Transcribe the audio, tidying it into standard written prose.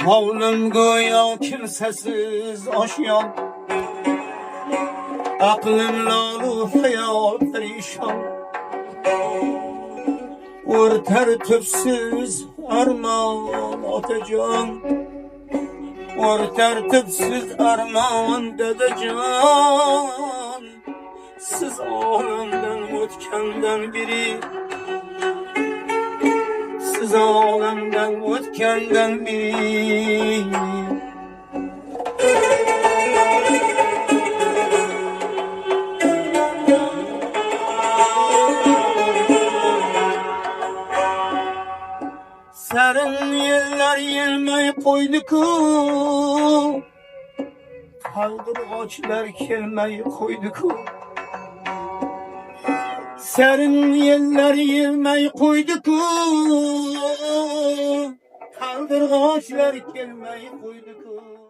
Havlum goya kimsesiz aşyan, aklım lalu hayal perişan. Vur tertipsiz armağan atacan, vur tertipsiz armağan dedecan. Siz alemden ötkenden biri, siz alemden ötkenden biri. Serin yerler yelmey koyduku, kaldırğaçlar kelmey koyduku. Serin yerler yelmey koyduku, kaldırğaçlar kelmey koyduku.